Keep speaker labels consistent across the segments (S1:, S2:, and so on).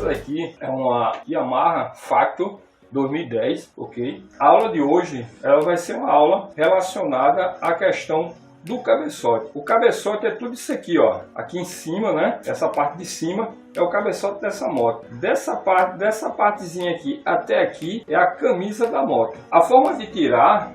S1: Essa daqui é uma Yamaha Factor 2010, ok? A aula de hoje ela vai ser uma aula relacionada à questão do cabeçote. O cabeçote é tudo isso aqui, ó. Aqui em cima, né? Essa parte de cima é o cabeçote dessa moto. Dessa partezinha aqui até aqui é a camisa da moto. A forma de tirar,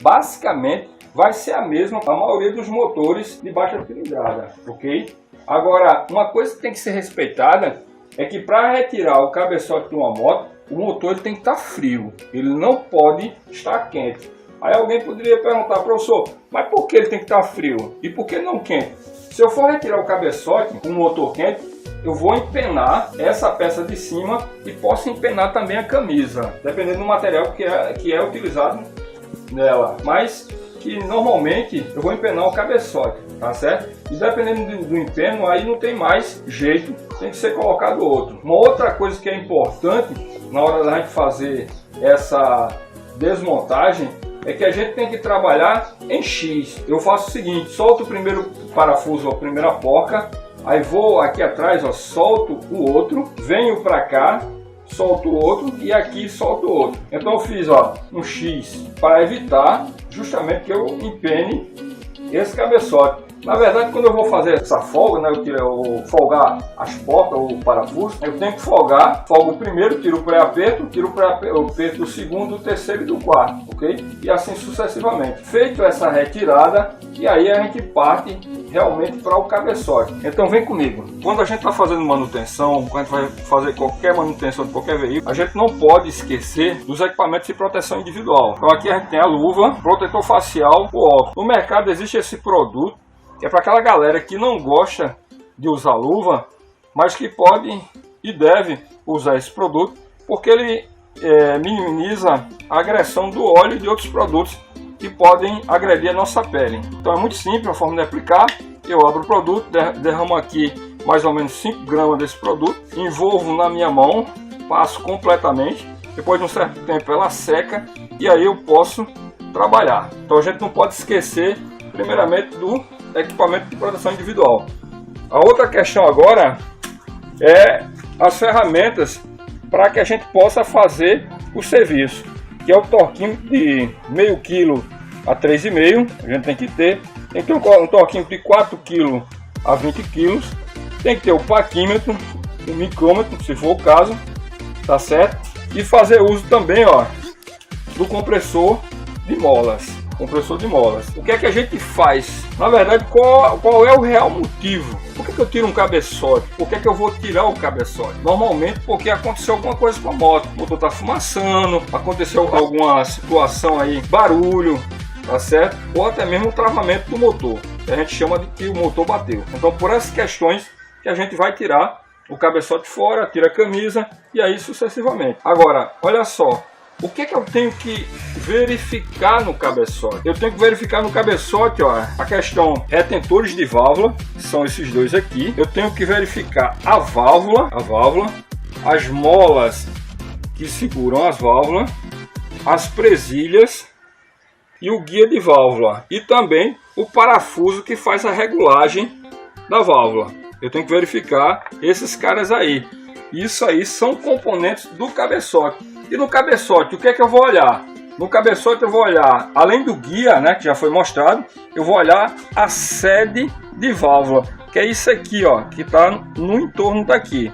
S1: basicamente vai ser a mesma para a maioria dos motores de baixa cilindrada, ok? Agora, uma coisa que tem que ser respeitada é que para retirar o cabeçote de uma moto, o motor ele tem que estar frio, ele não pode estar quente. Aí alguém poderia perguntar, professor, mas por que ele tem que estar frio? E por que não quente? Se eu for retirar o cabeçote com o motor quente, eu vou empenar essa peça de cima e posso empenar também a camisa, dependendo do material que é utilizado nela. Mas que normalmente eu vou empenar o cabeçote, tá certo? E dependendo do empeno, aí não tem mais jeito, tem que ser colocado outro. Uma outra coisa que é importante na hora da gente fazer essa desmontagem é que a gente tem que trabalhar em X. Eu faço o seguinte, solto o primeiro parafuso, a primeira porca, aí vou aqui atrás, ó, solto o outro, venho para cá, solto o outro e aqui solto o outro. Então eu fiz, ó, um X para evitar justamente que eu empene esse cabeçote. Na verdade, quando eu vou fazer essa folga, né, eu folgar as portas ou o parafuso, eu tenho que folgar, folgo o primeiro, tiro o pré-aperto, tiro o pré-aperto do segundo, do terceiro e do quarto, ok? E assim sucessivamente. Feito essa retirada, e aí a gente parte realmente para o cabeçote. Então vem comigo. Quando a gente está fazendo manutenção, quando a gente vai fazer qualquer manutenção de qualquer veículo, a gente não pode esquecer dos equipamentos de proteção individual. Então aqui a gente tem a luva, protetor facial, o óculos. No mercado existe esse produto, que é para aquela galera que não gosta de usar luva, mas que pode e deve usar esse produto, porque ele minimiza a agressão do óleo e de outros produtos que podem agredir a nossa pele. Então é muito simples a forma de aplicar. Eu abro o produto, derramo aqui mais ou menos 5 gramas desse produto, envolvo na minha mão, passo completamente, depois de um certo tempo ela seca e aí eu posso trabalhar. Então a gente não pode esquecer primeiramente do equipamento de proteção individual. A outra questão agora é as ferramentas para que a gente possa fazer o serviço, que é o torquinho de meio quilo a 3,5, a gente tem que ter um torquinho de 4 kg a 20 kg, tem que ter o paquímetro, o micrômetro, se for o caso, tá certo? E fazer uso também, ó, do compressor de molas. O que é que a gente faz? Na verdade, qual é o real motivo? Por que eu tiro um cabeçote? Por que eu vou tirar o cabeçote? Normalmente porque aconteceu alguma coisa com a moto. O motor está fumaçando, aconteceu alguma situação aí, barulho, tá certo? Ou até mesmo o travamento do motor, que a gente chama de que o motor bateu. Então, por essas questões que a gente vai tirar o cabeçote fora, tira a camisa e aí sucessivamente. Agora, olha só. O que eu tenho que verificar no cabeçote? Eu tenho que verificar no cabeçote, ó, a questão retentores de válvula, são esses dois aqui. Eu tenho que verificar a válvula, as molas que seguram as válvulas, as presilhas e o guia de válvula. E também o parafuso que faz a regulagem da válvula. Eu tenho que verificar esses caras aí. Isso aí são componentes do cabeçote. E no cabeçote, o que é que eu vou olhar? No cabeçote eu vou olhar, além do guia, né, que já foi mostrado, eu vou olhar a sede de válvula, que é isso aqui, ó, que está no entorno daqui.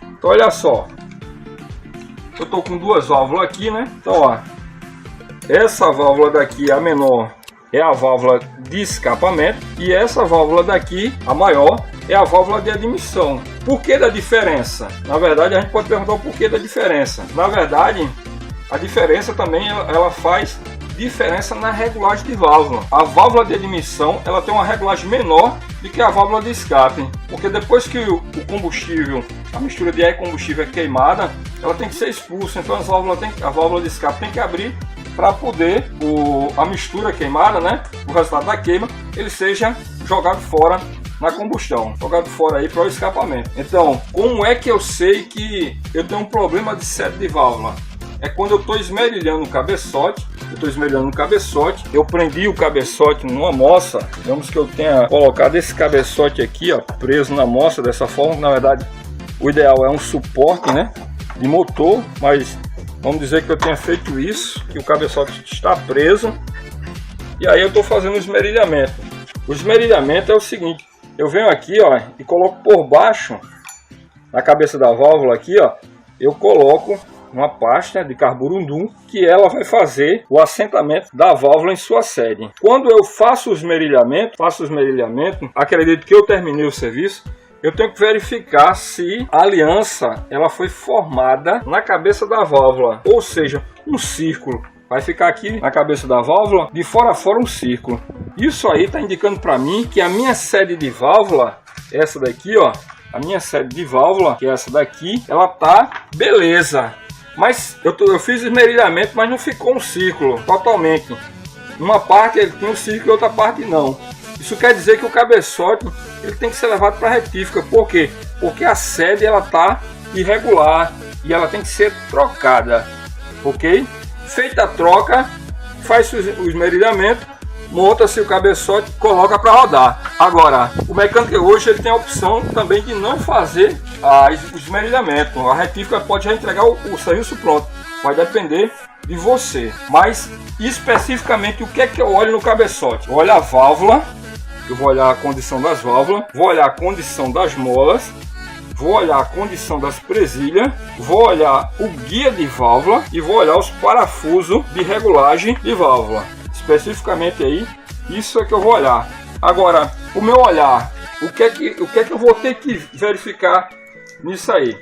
S1: Então olha só, eu estou com duas válvulas aqui, né? Então ó, essa válvula daqui, a menor, é a válvula de escapamento e essa válvula daqui, a maior, é a válvula de admissão. Por que da diferença? Na verdade, a gente pode perguntar o porquê da diferença. Na verdade, a diferença também ela faz diferença na regulagem de válvula. A válvula de admissão ela tem uma regulagem menor do que a válvula de escape, porque depois que o combustível, a mistura de ar e combustível é queimada, ela tem que ser expulsa. Então a válvula de escape tem que abrir para poder a mistura queimada, né, o resultado da queima, ele seja jogado fora na combustão, jogado fora aí para o escapamento. Então, como é que eu sei que eu tenho um problema de sede de válvula? É quando eu estou esmerilhando o cabeçote, eu prendi o cabeçote numa moça, digamos que eu tenha colocado esse cabeçote aqui, ó, preso na moça dessa forma, na verdade o ideal é um suporte, né, de motor, mas vamos dizer que eu tenha feito isso, que o cabeçote está preso. E aí eu estou fazendo o esmerilhamento. O esmerilhamento é o seguinte: eu venho aqui, ó, e coloco por baixo, na cabeça da válvula aqui, ó, eu coloco uma pasta de carborundum, que ela vai fazer o assentamento da válvula em sua sede. Quando eu faço o esmerilhamento, acredito que eu terminei o serviço, eu tenho que verificar se a aliança ela foi formada na cabeça da válvula, ou seja, um círculo. Vai ficar aqui na cabeça da válvula, de fora a fora um círculo. Isso aí está indicando para mim que a minha sede de válvula, essa daqui, ó, a minha sede de válvula, que é essa daqui, ela tá beleza. Mas eu fiz esmerilhamento, mas não ficou um círculo totalmente. Uma parte ele tem um círculo e outra parte não. Isso quer dizer que o cabeçote ele tem que ser levado para retífica. Por quê? Porque a sede ela tá irregular e ela tem que ser trocada, ok? Feita a troca, faz o esmerilhamento, monta-se o cabeçote, coloca para rodar. Agora, o mecânico hoje ele tem a opção também de não fazer o esmerilhamento. A retífica pode já entregar o serviço pronto, vai depender de você. Mas especificamente o que é que eu olho no cabeçote? Eu olho a válvula, eu vou olhar a condição das válvulas, vou olhar a condição das molas, vou olhar a condição das presilhas, vou olhar o guia de válvula e vou olhar os parafusos de regulagem de válvula. Especificamente aí, isso é que eu vou olhar. Agora, o meu olhar, o que é que eu vou ter que verificar nisso aí?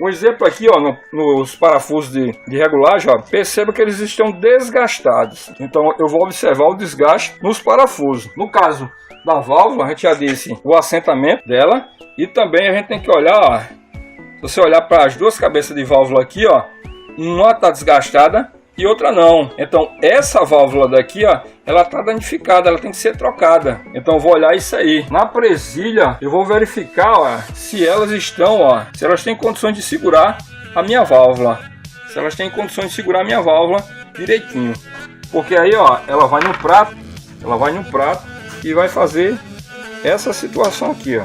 S1: Um exemplo aqui, ó, nos parafusos de regulagem, ó, perceba que eles estão desgastados. Então eu vou observar o desgaste nos parafusos. No caso da válvula, a gente já disse o assentamento dela. E também a gente tem que olhar, ó, se você olhar para as duas cabeças de válvula aqui, ó, uma está desgastada e outra não. Então essa válvula daqui, ó, ela está danificada, ela tem que ser trocada. Então eu vou olhar isso aí. Na presilha eu vou verificar, ó, se elas estão, ó, se elas têm condições de segurar a minha válvula. Se elas têm condições de segurar a minha válvula direitinho. Porque aí, ó, ela vai no prato e vai fazer essa situação aqui, ó.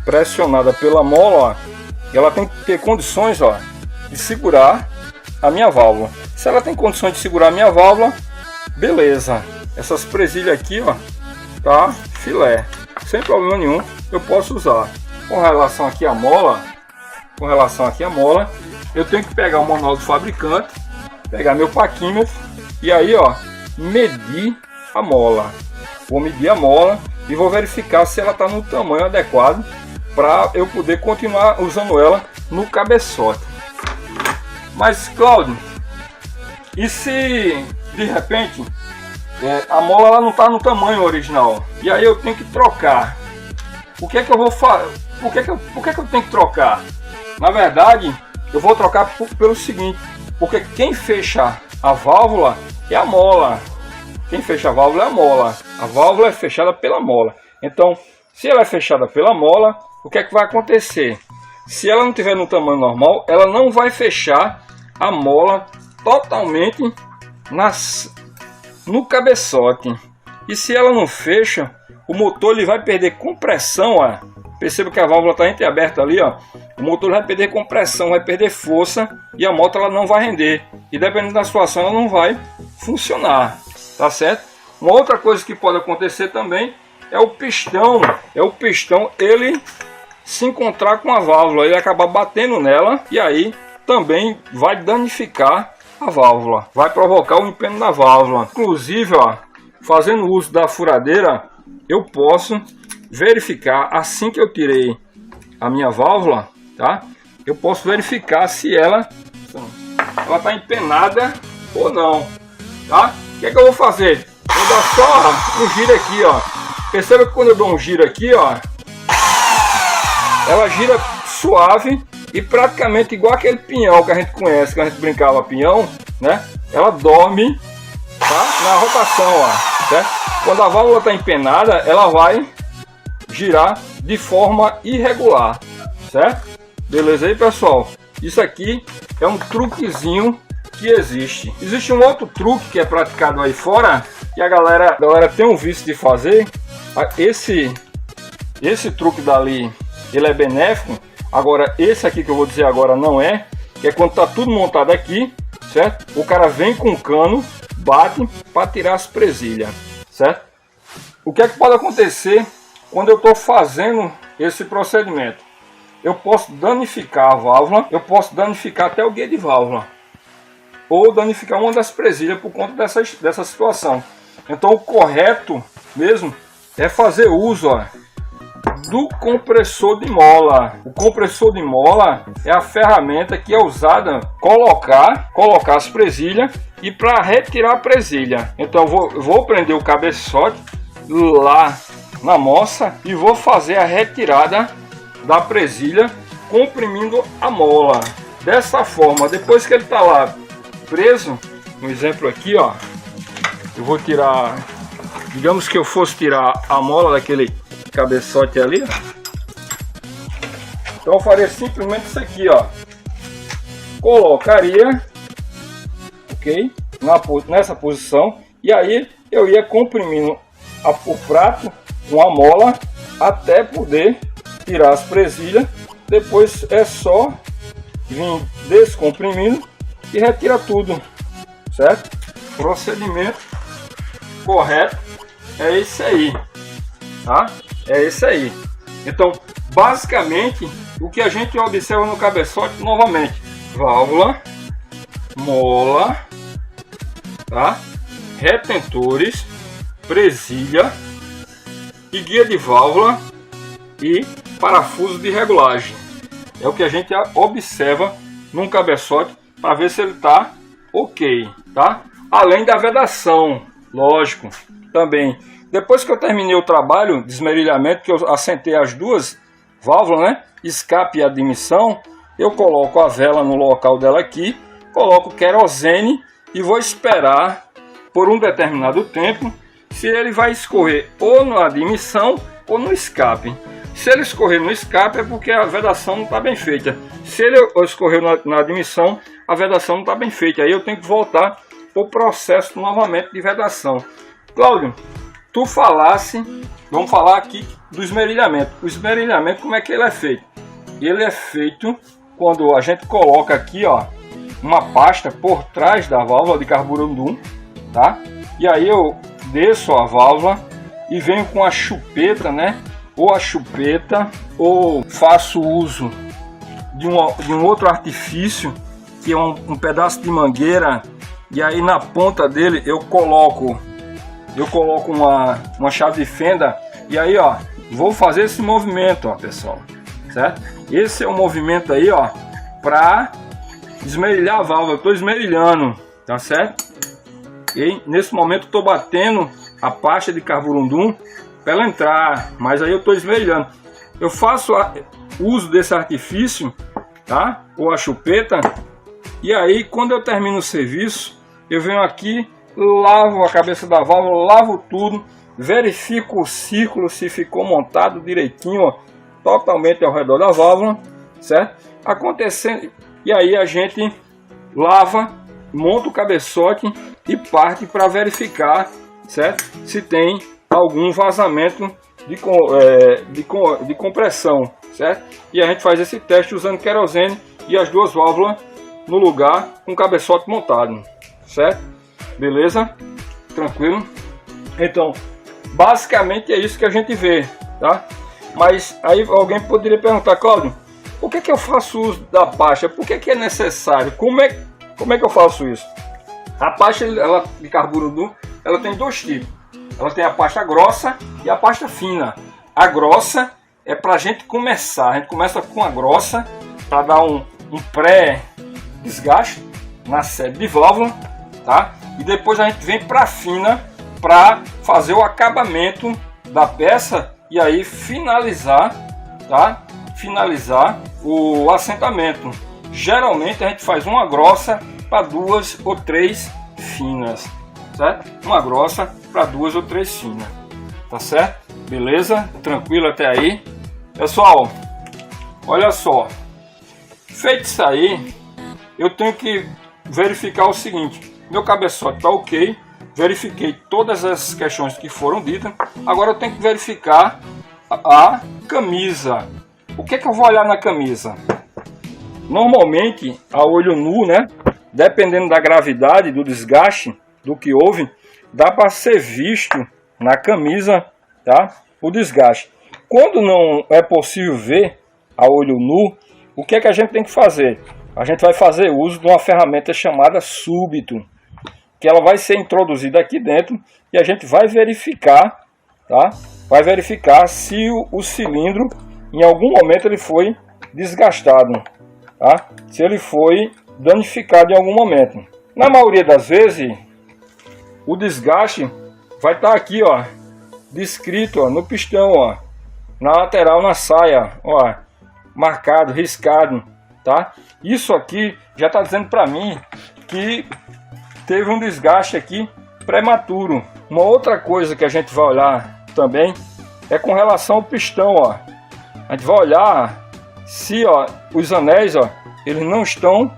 S1: Pressionada pela mola, ó, ela tem que ter condições, ó, de segurar a minha válvula. Se ela tem condições de segurar a minha válvula, beleza. Essas presilhas aqui, ó, tá filé, sem problema nenhum, eu posso usar. Com relação aqui à mola, eu tenho que pegar o manual do fabricante, pegar meu paquímetro e aí, ó, medir a mola. Vou medir a mola e vou verificar se ela está no tamanho adequado para eu poder continuar usando ela no cabeçote. Mas Cláudio, e se de repente a mola ela não está no tamanho original e aí eu tenho que trocar? O que é que eu vou fazer? Por que eu tenho que trocar? Na verdade, eu vou trocar pelo seguinte, porque quem fecha a válvula é a mola. Quem fecha a válvula é a mola. A válvula é fechada pela mola. Então, se ela é fechada pela mola, o que é que vai acontecer? Se ela não estiver no tamanho normal, ela não vai fechar a mola totalmente no cabeçote. E se ela não fecha, o motor ele vai perder compressão, ó. Perceba que a válvula está entreaberta ali, ó. O motor vai perder compressão, vai perder força e a moto ela não vai render. E dependendo da situação, ela não vai funcionar, tá certo? Uma outra coisa que pode acontecer também é o pistão. Ele se encontrar com a válvula, ele acabar batendo nela e aí também vai danificar a válvula, vai provocar o empeno da válvula. Inclusive, ó, fazendo uso da furadeira, eu posso verificar assim que eu tirei a minha válvula, tá? Eu posso verificar se ela está empenada ou não, tá? O que é que eu vou fazer? Vou dar só um giro aqui, ó. Perceba que quando eu dou um giro aqui, ó, ela gira suave e praticamente igual aquele pinhão que a gente conhece, que a gente brincava pinhão, né? Ela dorme, tá? Na rotação, ó, certo? Quando a válvula está empenada, ela vai girar de forma irregular, certo? Beleza aí, pessoal? Isso aqui é um truquezinho que existe. Existe um outro truque que é praticado aí fora que a galera tem um vício de fazer. Esse truque dali, ele é benéfico. Agora, esse aqui que eu vou dizer agora não é, que é quando tá tudo montado aqui, certo? O cara vem com o cano, bate para tirar as presilhas, certo? O que é que pode acontecer quando eu estou fazendo esse procedimento? Eu posso danificar a válvula, eu posso danificar até o guia de válvula, ou danificar uma das presilhas por conta dessa situação. Então o correto mesmo é fazer uso, ó, do compressor de mola. O compressor de mola é a ferramenta que é usada colocar as presilhas e para retirar a presilha. Então eu vou prender o cabeçote lá na moça e vou fazer a retirada da presilha comprimindo a mola. Dessa forma, depois que ele está lá preso, um exemplo aqui, ó, eu vou tirar, digamos que eu fosse tirar a mola daquele cabeçote ali, então eu faria simplesmente isso aqui, ó, colocaria, ok, nessa posição, e aí eu ia comprimindo o prato com a mola até poder tirar as presilhas. Depois é só vir descomprimindo e retira tudo, certo? Procedimento correto é esse aí, tá? É esse aí. Então, basicamente, o que a gente observa no cabeçote, novamente, válvula, mola, tá? Retentores, presilha e guia de válvula e parafuso de regulagem. É o que a gente observa num cabeçote para ver se ele está ok, tá? Além da vedação, lógico, também. Depois que eu terminei o trabalho de esmerilhamento, que eu assentei as duas válvulas, né? Escape e admissão, eu coloco a vela no local dela aqui, coloco querosene e vou esperar por um determinado tempo se ele vai escorrer ou na admissão ou no escape. Se ele escorrer no escape é porque a vedação não está bem feita. Se ele escorrer na admissão, a vedação não está bem feita. Aí eu tenho que voltar para o processo novamente de vedação. Cláudio, tu falasse, vamos falar aqui do esmerilhamento. O esmerilhamento, como é que ele é feito? Ele é feito quando a gente coloca aqui, ó, uma pasta por trás da válvula de carburandum, tá? E aí eu desço a válvula e venho com a chupeta, né? Ou a chupeta, ou faço uso de um outro artifício, que é um pedaço de mangueira, e aí na ponta dele eu coloco uma chave de fenda, e aí, ó, vou fazer esse movimento, ó, pessoal, certo? Esse é o movimento aí, ó, para esmerilhar a válvula. Eu estou esmerilhando, tá certo? E nesse momento estou batendo a pasta de carburandum para ela entrar, mas aí eu estou esmerilhando. Eu faço uso desse artifício, tá? Ou a chupeta, e aí quando eu termino o serviço, eu venho aqui, lavo a cabeça da válvula, lavo tudo, verifico o círculo se ficou montado direitinho, ó, totalmente ao redor da válvula, certo? Acontecendo, e aí a gente lava, monta o cabeçote e parte para verificar, certo? Se tem algum vazamento de compressão, certo? E a gente faz esse teste usando querosene e as duas válvulas no lugar com o cabeçote montado, certo? Beleza? Tranquilo? Então, basicamente é isso que a gente vê, tá? Mas aí alguém poderia perguntar, Cláudio, por que eu faço uso da pasta? Por que é necessário? Como é que eu faço isso? A pasta de carburandum, ela tem dois tipos. Ela tem a pasta grossa e a pasta fina. A grossa é para a gente começar. A gente começa com a grossa para dar um pré-desgaste na sede de válvula, tá? E depois a gente vem para a fina para fazer o acabamento da peça e aí finalizar, tá? Finalizar o assentamento. Geralmente a gente faz uma grossa para duas ou três finas, certo? Uma grossa para duas ou três finas, tá certo? Beleza? Tranquilo até aí? Pessoal, olha só, feito isso aí, eu tenho que verificar o seguinte: meu cabeçote tá ok, verifiquei todas as questões que foram ditas. Agora eu tenho que verificar a camisa. O que é que eu vou olhar na camisa? Normalmente, a olho nu, né? Dependendo da gravidade, do desgaste, do que houve, dá para ser visto na camisa, tá? O desgaste. Quando não é possível ver a olho nu, o que é que a gente tem que fazer? A gente vai fazer uso de uma ferramenta chamada súbito, que ela vai ser introduzida aqui dentro e a gente vai verificar, tá? Vai verificar se o cilindro, em algum momento, ele foi desgastado, tá? Se ele foi danificado em algum momento. Na maioria das vezes, o desgaste vai estar aqui, ó, descrito, ó, no pistão, ó, na lateral, na saia, ó, marcado, riscado, tá? Isso aqui já está dizendo para mim que teve um desgaste aqui prematuro. Uma outra coisa que a gente vai olhar também é com relação ao pistão, ó. A gente vai olhar se, ó, os anéis, ó, eles não estão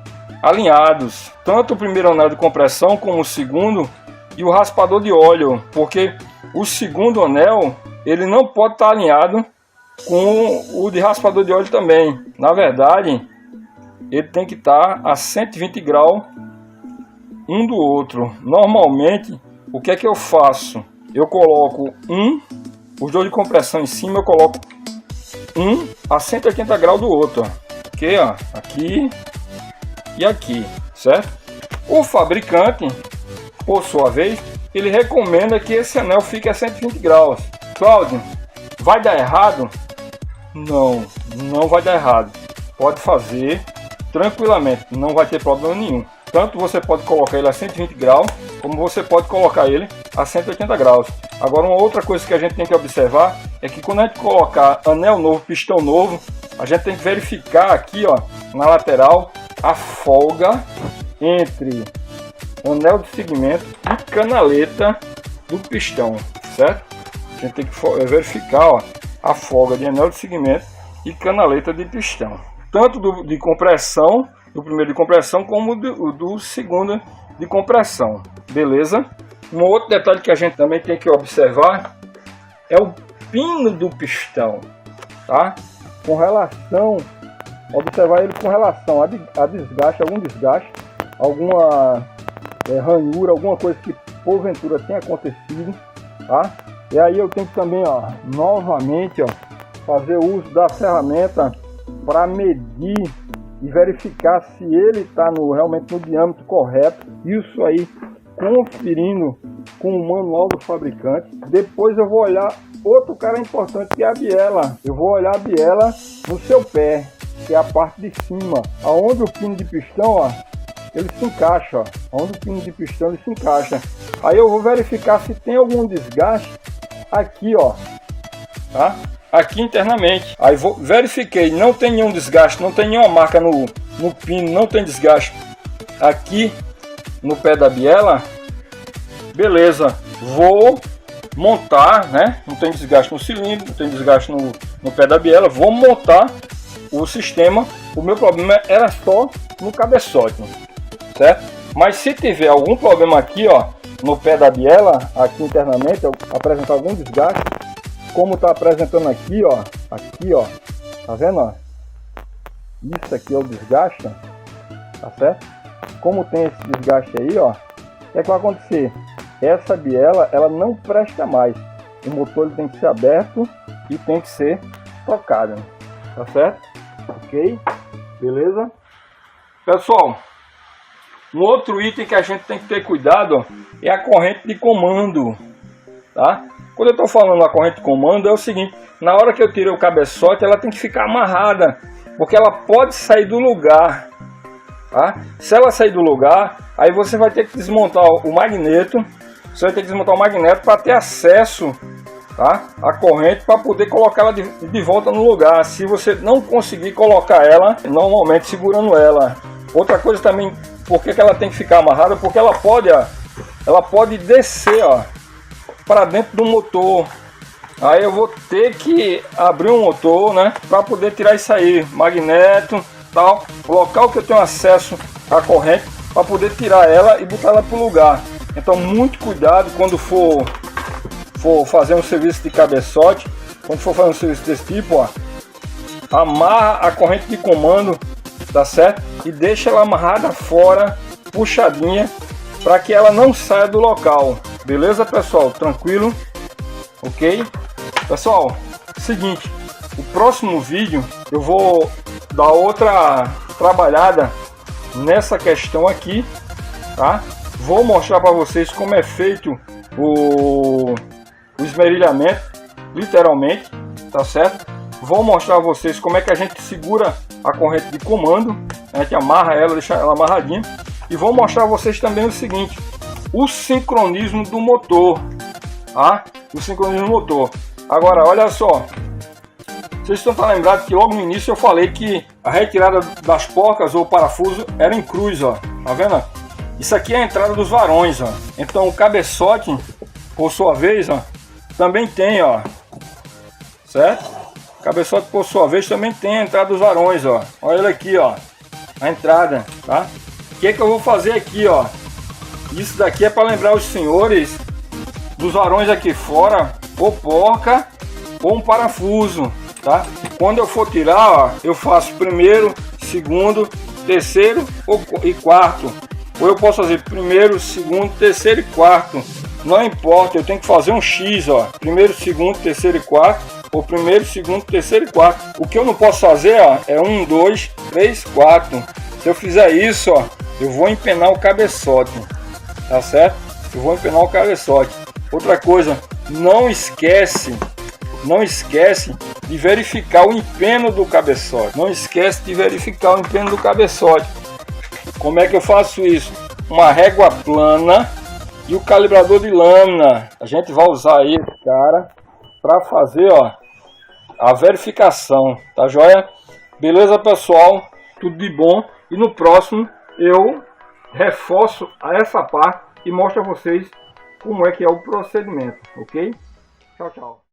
S1: alinhados, tanto o primeiro anel de compressão como o segundo e o raspador de óleo, porque o segundo anel ele não pode estar alinhado com o de raspador de óleo também. Na verdade, ele tem que estar a 120 graus um do outro. Normalmente, o que é que eu faço? Eu coloco os dois de compressão em cima, eu coloco a 180 graus do outro, ó. Ok, ó, aqui e aqui, certo? O fabricante, por sua vez, ele recomenda que esse anel fique a 120 graus. Cláudio, vai dar errado? Não, não vai dar errado. Pode fazer tranquilamente, não vai ter problema nenhum. Tanto você pode colocar ele a 120 graus, como você pode colocar ele a 180 graus. Agora, uma outra coisa que a gente tem que observar é que quando a gente colocar anel novo, pistão novo, a gente tem que verificar aqui, ó, na lateral, a folga entre anel de segmento e canaleta do pistão, certo? A gente tem que verificar, ó, a folga de anel de segmento e canaleta de pistão, tanto de compressão, do primeiro de compressão, como do segundo de compressão, beleza? Um outro detalhe que a gente também tem que observar é o pino do pistão, tá? Com relação, observar ele com relação a desgaste, algum desgaste, alguma ranhura, alguma coisa que porventura tenha acontecido, tá? E aí eu tenho que também, ó, novamente, ó, fazer uso da ferramenta para medir e verificar se ele está realmente no diâmetro correto. Isso aí conferindo com o manual do fabricante. Depois eu vou olhar outro cara importante, que é a biela. Eu vou olhar a biela no seu pé, que é a parte de cima, aonde o pino de pistão, ó, ele se encaixa, ó, onde o pino de pistão ele se encaixa. Aí eu vou verificar se tem algum desgaste aqui, ó, tá? Aqui internamente. Aí verifiquei, não tem nenhum desgaste, não tem nenhuma marca no pino, não tem desgaste aqui no pé da biela. Beleza, vou montar, né? Não tem desgaste no cilindro, não tem desgaste no pé da biela. Vou montar o sistema. O meu problema era só no cabeçote, certo? Mas se tiver algum problema aqui, ó, no pé da biela, aqui internamente, eu apresentar algum desgaste, como tá apresentando aqui, ó, tá vendo, ó? Isso aqui é o desgaste, tá certo? Como tem esse desgaste aí, ó, o que é que vai acontecer? Essa biela, ela não presta mais. O motor ele tem que ser aberto e tem que ser trocado, tá certo? Ok? Beleza? Pessoal, um outro item que a gente tem que ter cuidado, ó, é a corrente de comando, tá? Quando eu estou falando a corrente de comando, é o seguinte: na hora que eu tirei o cabeçote, ela tem que ficar amarrada, porque ela pode sair do lugar, tá? Se ela sair do lugar, aí você vai ter que desmontar o magneto. Você vai ter que desmontar o magneto para ter acesso, tá, à corrente, para poder colocar ela de volta no lugar. Se você não conseguir colocar ela, normalmente segurando ela. Outra coisa também, por que ela tem que ficar amarrada? Porque ela pode descer, ó, para dentro do motor. Aí eu vou ter que abrir um motor, né, para poder tirar isso aí, magneto, tal, local que eu tenho acesso à corrente, para poder tirar ela e botar ela para o lugar. Então muito cuidado quando for fazer um serviço de cabeçote, quando for fazer um serviço desse tipo, ó, amarra a corrente de comando, tá certo? E deixa ela amarrada fora, puxadinha, para que ela não saia do local. Beleza, pessoal? Tranquilo? Ok? Pessoal, seguinte, o próximo vídeo eu vou dar outra trabalhada nessa questão aqui, tá? Vou mostrar para vocês como é feito o esmerilhamento, literalmente, tá certo? Vou mostrar a vocês como é que a gente segura a corrente de comando, a gente amarra ela, deixa ela amarradinha, e vou mostrar a vocês também o seguinte, o sincronismo do motor, tá? O sincronismo do motor. Agora, olha só, vocês estão lembrados que logo no início eu falei que a retirada das porcas ou parafuso era em cruz, ó, tá vendo? Isso aqui é a entrada dos varões, ó. Então o cabeçote, por sua vez, ó, também tem, ó, certo? O cabeçote, por sua vez, também tem a entrada dos varões, ó. Olha ele aqui, ó, a entrada, tá? O que eu vou fazer aqui, ó? Isso daqui é para lembrar os senhores dos varões aqui fora, ou porca, ou um parafuso, tá? Quando eu for tirar, ó, eu faço primeiro, segundo, terceiro e quarto. Ou eu posso fazer primeiro, segundo, terceiro e quarto. Não importa, eu tenho que fazer um X, ó. Primeiro, segundo, terceiro e quarto. Ou primeiro, segundo, terceiro e quarto. O que eu não posso fazer, ó, é 1, 2, 3, 4. Se eu fizer isso, ó, eu vou empenar o cabeçote. Tá certo? Eu vou empenar o cabeçote. Outra coisa, não esquece de verificar o empeno do cabeçote. Não esquece de verificar o empeno do cabeçote. Como é que eu faço isso? Uma régua plana e o calibrador de lâmina. A gente vai usar aí, cara, para fazer, ó, a verificação, tá joia? Beleza, pessoal? Tudo de bom. E no próximo eu reforço essa parte e mostro a vocês como é que é o procedimento, ok? Tchau, tchau.